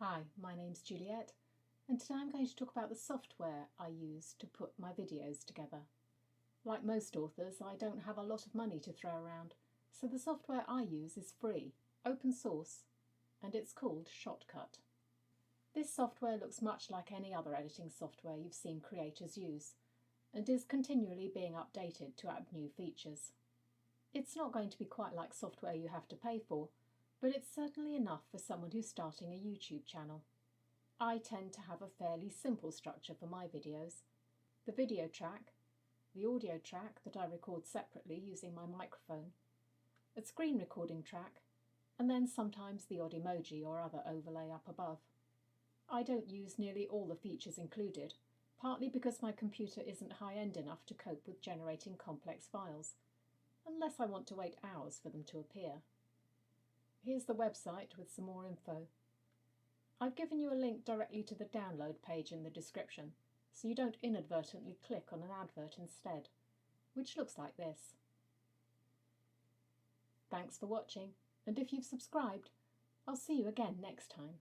Hi, my name's Juliet, and today I'm going to talk about the software I use to put my videos together. Like most authors, I don't have a lot of money to throw around, so the software I use is free, open source, and it's called Shotcut. This software looks much like any other editing software you've seen creators use, and is continually being updated to add new features. It's not going to be quite like software you have to pay for, but it's certainly enough for someone who's starting a YouTube channel. I tend to have a fairly simple structure for my videos. The video track, the audio track that I record separately using my microphone, a screen recording track, and then sometimes the odd emoji or other overlay up above. I don't use nearly all the features included, partly because my computer isn't high-end enough to cope with generating complex files, unless I want to wait hours for them to appear. Here's the website with some more info. I've given you a link directly to the download page in the description, so you don't inadvertently click on an advert instead, which looks like this. Thanks for watching, and if you've subscribed, I'll see you again next time.